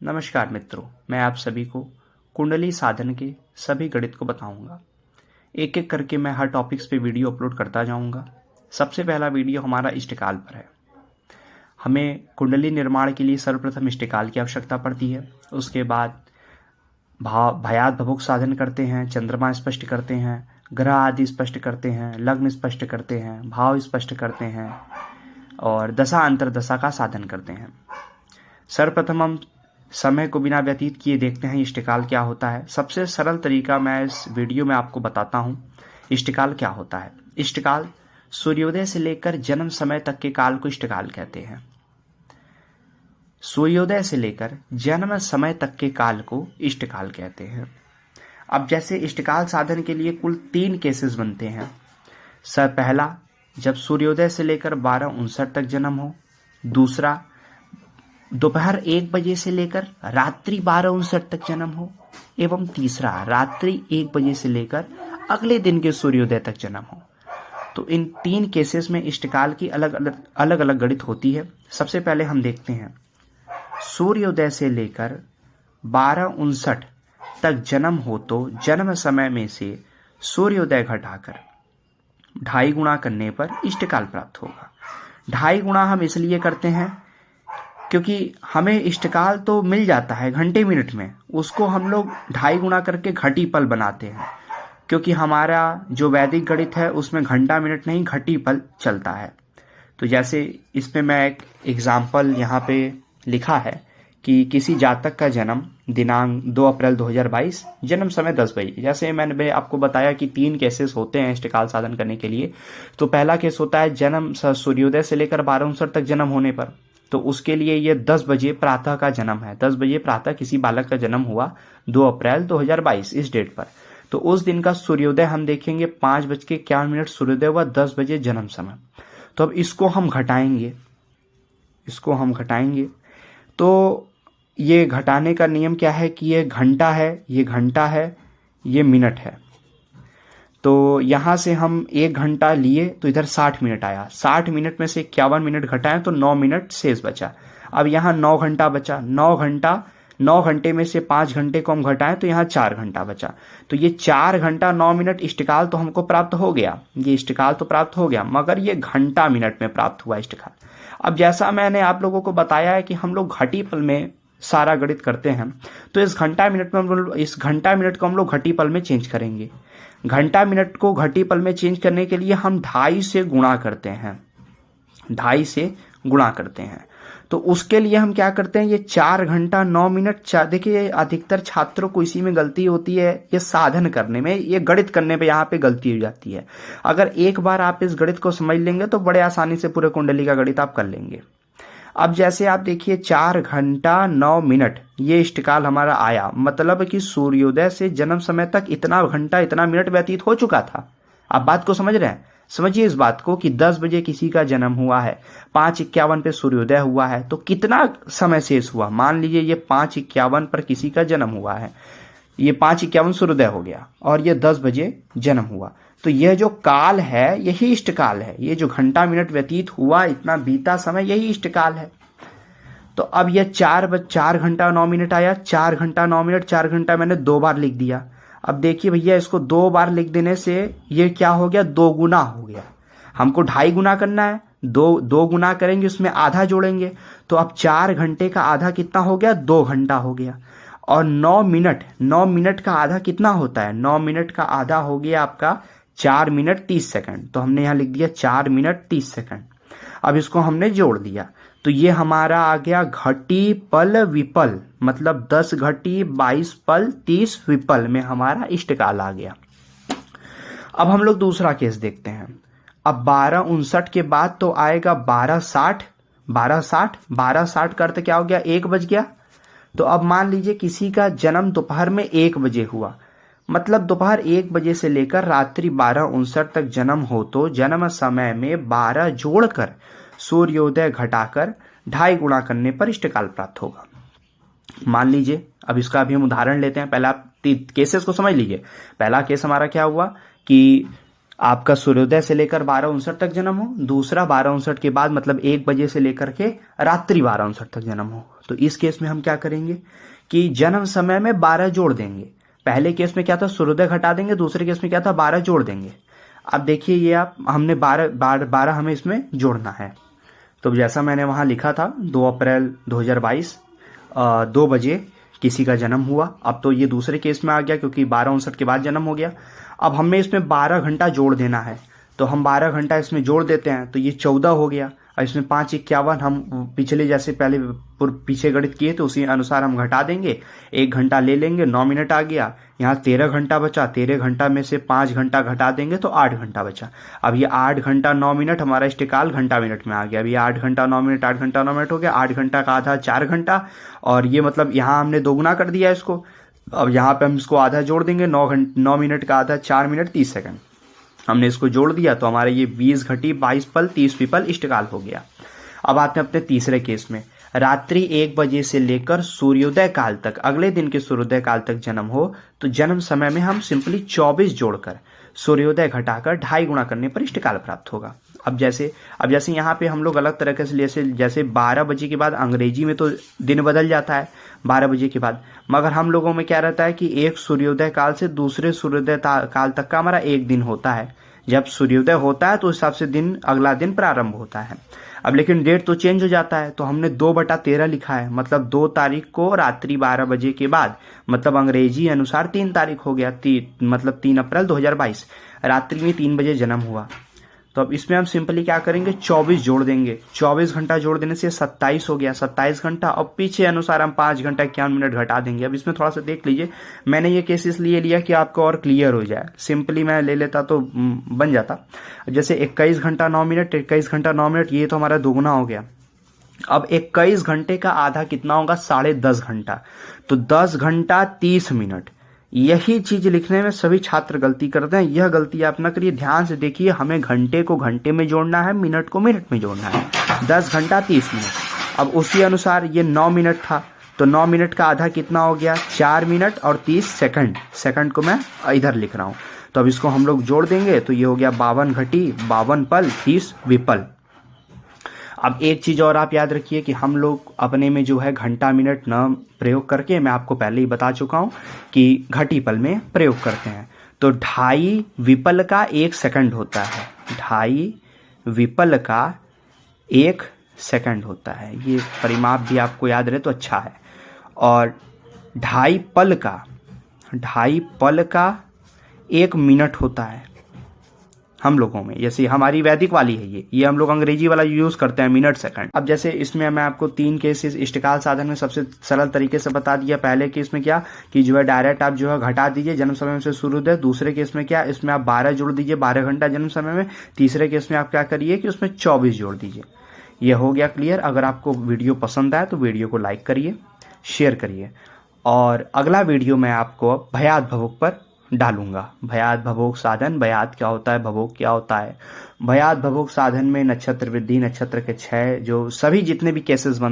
नमस्कार मित्रों, मैं आप सभी को कुंडली साधन के सभी गणित को बताऊंगा। एक एक करके मैं हर टॉपिक्स पे वीडियो अपलोड करता जाऊंगा। सबसे पहला वीडियो हमारा इष्टकाल पर है। हमें कुंडली निर्माण के लिए सर्वप्रथम इष्टकाल की आवश्यकता पड़ती है। उसके बाद भयात भभुक साधन करते हैं, चंद्रमा स्पष्ट करते हैं, ग्रह आदि स्पष्ट करते हैं, लग्न स्पष्ट करते हैं, भाव स्पष्ट करते हैं और दशा अंतरदशा का साधन करते हैं। सर्वप्रथम हम समय को बिना व्यतीत किए देखते हैं इष्टकाल क्या होता है। सबसे सरल तरीका मैं इस वीडियो में आपको बताता हूं। इष्टकाल क्या होता है? इष्टकाल सूर्योदय से लेकर जन्म समय तक के काल को इष्टकाल कहते हैं। सूर्योदय से लेकर जन्म समय तक के काल को इष्टकाल कहते हैं। अब जैसे इष्टकाल साधन के लिए कुल 3 केसेस बनते हैं। पहला, जब सूर्योदय से लेकर 12:59 तक जन्म हो। दूसरा, दोपहर 1 बजे से लेकर रात्रि 12:59 तक जन्म हो। एवं तीसरा, रात्रि 1 बजे से लेकर अगले दिन के सूर्योदय तक जन्म हो। तो इन 3 केसेस में इष्टकाल की अलग अलग गणित होती है। सबसे पहले हम देखते हैं, सूर्योदय से लेकर 12:59 तक जन्म हो तो जन्म समय में से सूर्योदय घटाकर 2.5 गुणा करने पर इष्टकाल प्राप्त होगा। 2.5 गुणा हम इसलिए करते हैं क्योंकि हमें इष्टकाल तो मिल जाता है घंटे मिनट में, उसको हम लोग 2.5 गुणा करके घटीपल बनाते हैं। क्योंकि हमारा जो वैदिक गणित है उसमें घंटा मिनट नहीं घटीपल चलता है। तो जैसे इसमें मैं एक एग्जाम्पल यहाँ पे लिखा है कि किसी जातक का जन्म दिनांक 2 अप्रैल 2022, जन्म समय 10 बजे। जैसे मैंने आपको बताया कि 3 केसेस होते हैं इष्टकाल साधन करने के लिए। तो पहला केस होता है जन्म सूर्योदय से लेकर 12:59 तक जन्म होने पर, तो उसके लिए ये 10 बजे प्रातः का जन्म है। 10 बजे प्रातः किसी बालक का जन्म हुआ 2 अप्रैल 2022 इस डेट पर। तो उस दिन का सूर्योदय हम देखेंगे 5:51 सूर्योदय हुआ, 10 बजे जन्म समय। तो अब इसको हम घटाएंगे तो ये घटाने का नियम क्या है कि ये घंटा है, ये मिनट है। तो यहाँ से हम 1 घंटा लिए तो इधर 60 मिनट आया। 60 मिनट में से 51 मिनट घटाएं तो 9 मिनट शेष बचा। अब यहाँ 9 घंटा बचा। 9 घंटे में से 5 घंटे को हम घटाएं तो यहाँ 4 घंटा बचा। तो ये 4 घंटा 9 मिनट इष्टकाल तो हमको प्राप्त हो गया। ये इष्टकाल तो प्राप्त हो गया, मगर ये घंटा मिनट में प्राप्त हुआ इष्टकाल। अब जैसा मैंने आप लोगों को बताया है कि हम लोग घटीपल में सारा गणित करते हैं, तो इस घंटा मिनट को हम लोग घटीपल में चेंज करेंगे। घंटा मिनट को घटीपल में चेंज करने के लिए हम 2.5 से गुणा करते हैं। 2.5 से गुणा करते हैं तो उसके लिए हम क्या करते हैं, ये 4 घंटा 9 मिनट। देखिए अधिकतर छात्रों को इसी में गलती होती है, ये साधन करने में, ये गणित करने पे यहाँ पे गलती हो जाती है। अगर एक बार आप इस गणित को समझ लेंगे तो बड़े आसानी से पूरे कुंडली का गणित आप कर लेंगे। अब जैसे आप देखिए 4 घंटा 9 मिनट ये इष्टकाल हमारा आया, मतलब कि सूर्योदय से जन्म समय तक इतना घंटा इतना मिनट व्यतीत हो चुका था। आप बात को समझ रहे हैं? समझिए इस बात को कि 10 बजे किसी का जन्म हुआ है, 5:51 पे सूर्योदय हुआ है, तो कितना समय शेष हुआ? मान लीजिए ये 5:51 पर किसी का जन्म हुआ है, ये 5:51 सूर्योदय हो गया और ये 10 बजे जन्म हुआ। तो यह जो काल है यही इष्टकाल है। ये जो घंटा मिनट व्यतीत हुआ, इतना बीता समय, यही इष्टकाल है। तो अब यह 4 घंटा 9 मिनट आया। 4 घंटा 9 मिनट, 4 घंटा मैंने 2 बार लिख दिया। अब देखिए भैया, इसको 2 बार लिख देने से ये क्या हो गया, 2 गुना हो गया। हमको 2.5 गुना करना है, 2 गुना करेंगे, उसमें आधा जोड़ेंगे। तो अब 4 घंटे का आधा कितना हो गया, 2 घंटा हो गया। और 9 मिनट का आधा कितना होता है, 9 मिनट का आधा हो गया आपका 4 मिनट 30 सेकंड। तो हमने यहाँ लिख दिया 4 मिनट 30 सेकंड। अब इसको हमने जोड़ दिया तो ये हमारा आ गया घटीपल विपल, मतलब 10 घटी 22 पल 30 विपल में हमारा इष्टकाल आ गया। अब हम लोग दूसरा केस देखते हैं। अब 12:59 के बाद तो आएगा 12:60। 12:60 का अर्थ क्या हो गया, 1 बज गया। तो अब मान लीजिए किसी का जन्म दोपहर में 1 बजे हुआ, मतलब दोपहर 1 बजे से लेकर रात्रि 12:59 तक जन्म हो तो जन्म समय में 12 जोड़कर सूर्योदय घटाकर 2.5 गुणा करने पर इष्टकाल प्राप्त होगा। मान लीजिए, अब इसका भी हम उदाहरण लेते हैं। पहला आप केसेस को समझ लीजिए। पहला केस हमारा क्या हुआ कि आपका सूर्योदय से लेकर 12:59 तक जन्म हो, दूसरा 12:59 के बाद मतलब 1 बजे से लेकर के रात्रि 12:59 तक जन्म हो। तो इस केस में हम क्या करेंगे कि जन्म समय में 12 जोड़ देंगे। पहले केस में क्या था, सूर्योदय घटा देंगे, दूसरे केस में क्या था, 12 जोड़ देंगे। अब देखिए ये आप हमने 12 हमें इसमें जोड़ना है। तो जैसा मैंने वहां लिखा था 2 अप्रैल 2022 2 बजे किसी का जन्म हुआ। अब तो ये दूसरे केस में आ गया क्योंकि 12:59 के बाद जन्म हो गया। अब हमें इसमें 12 घंटा जोड़ देना है, तो हम 12 घंटा इसमें जोड़ देते हैं, तो ये 14 हो गया। और इसमें 5×51 हम पिछले जैसे पहले पीछे गणित किए तो उसी अनुसार हम घटा देंगे, 1 घंटा ले लेंगे, 9 मिनट आ गया। यहाँ 13 घंटा बचा, 13 घंटा में से 5 घंटा घटा देंगे तो 8 घंटा बचा। अब ये 8 घंटा 9 मिनट हमारा इष्टकाल घंटा मिनट में आ गया। अब ये 8 घंटा 9 मिनट 8 घंटा 9 मिनट हो गया। 8 घंटा का आधा 4 घंटा, और ये मतलब यहाँ हमने दोगुना कर दिया इसको। अब यहाँ पे हम इसको आधा जोड़ देंगे, 9 मिनट का आधा 4 मिनट 30 सेकंड हमने इसको जोड़ दिया, तो हमारे ये 20 घटी 22 पल 30 पीपल इष्टकाल हो गया। अब आते हैं अपने तीसरे केस में, रात्रि 1 बजे से लेकर सूर्योदय काल तक, अगले दिन के सूर्योदय काल तक जन्म हो, तो जन्म समय में हम सिंपली 24 जोड़कर सूर्योदय घटाकर 2.5 गुणा करने पर इष्टकाल प्राप्त होगा। अब जैसे यहाँ पे हम लोग अलग तरीके से जैसे 12 बजे के बाद अंग्रेजी में तो दिन बदल जाता है 12 बजे के बाद, मगर हम लोगों में क्या रहता है कि एक सूर्योदय काल से दूसरे सूर्योदय काल तक का हमारा एक दिन होता है। जब सूर्योदय होता है तो उस हिसाब से दिन अगला दिन प्रारंभ होता है। अब लेकिन डेट तो चेंज हो जाता है, तो हमने 2/13 लिखा है, मतलब 2 तारीख को रात्रि 12 बजे के बाद, मतलब अंग्रेजी अनुसार 3 तारीख हो गया, मतलब 3 अप्रैल 2022 रात्रि में 3 बजे जन्म हुआ। तो अब इसमें हम सिंपली क्या करेंगे, 24 जोड़ देंगे। 24 घंटा जोड़ देने से 27 हो गया, 27 घंटा। अब पीछे अनुसार हम 5 घंटा 51 मिनट घटा देंगे। अब इसमें थोड़ा सा देख लीजिए, मैंने ये केस इसलिए लिया कि आपको और क्लियर हो जाए, सिंपली मैं ले लेता तो बन जाता। जैसे 21 घंटा 9 मिनट 21 घंटा 9 मिनट, ये तो हमारा दोगुना हो गया। अब 21 घंटे का आधा कितना होगा, 10.5 घंटा, तो 10 घंटा 30 मिनट। यही चीज लिखने में सभी छात्र गलती करते हैं, यह गलती आप ना करिए, ध्यान से देखिए। हमें घंटे को घंटे में जोड़ना है, मिनट को मिनट में जोड़ना है। 10 घंटा 30 मिनट। अब उसी अनुसार ये 9 मिनट था, तो 9 मिनट का आधा कितना हो गया, 4 मिनट और 30 सेकंड। सेकंड को मैं इधर लिख रहा हूं, तो अब इसको हम लोग जोड़ देंगे, तो ये हो गया 52 घटी 52 पल 30 विपल। अब एक चीज और आप याद रखिए कि हम लोग अपने में जो है घंटा मिनट न प्रयोग करके, मैं आपको पहले ही बता चुका हूं कि घटी पल में प्रयोग करते हैं। तो 2.5 विपल का 1 सेकंड होता है, 2.5 विपल का 1 सेकंड होता है। ये परिमाप भी आपको याद रहे तो अच्छा है। और 2.5 पल का 1 मिनट होता है हम लोगों में, जैसे हमारी वैदिक वाली है ये हम लोग अंग्रेजी वाला यूज करते हैं मिनट सेकंड। अब जैसे इसमें मैं आपको 3 केसेस इष्टकाल साधन में सबसे सरल तरीके से बता दिया। पहले केस में क्या कि जो है डायरेक्ट आप जो है घटा दीजिए जन्म समय में से सूर्योदय। दूसरे केस में क्या, इसमें आप 12 जोड़ दीजिए 12 घंटा जन्म समय में। तीसरे केस में आप क्या करिए कि उसमें 24 जोड़ दीजिए। ये हो गया क्लियर। अगर आपको वीडियो पसंद आए तो वीडियो को लाइक करिए, शेयर करिए, और अगला वीडियो मैं आपको भयात भवोग पर डालूंगा। भयात भवोग साधन, भयात क्या होता है, भवोग क्या होता है। भयात भवोग साधन में नक्षत्र वृद्धि, नक्षत्र के क्षय, जो सभी जितने भी केसेस बनते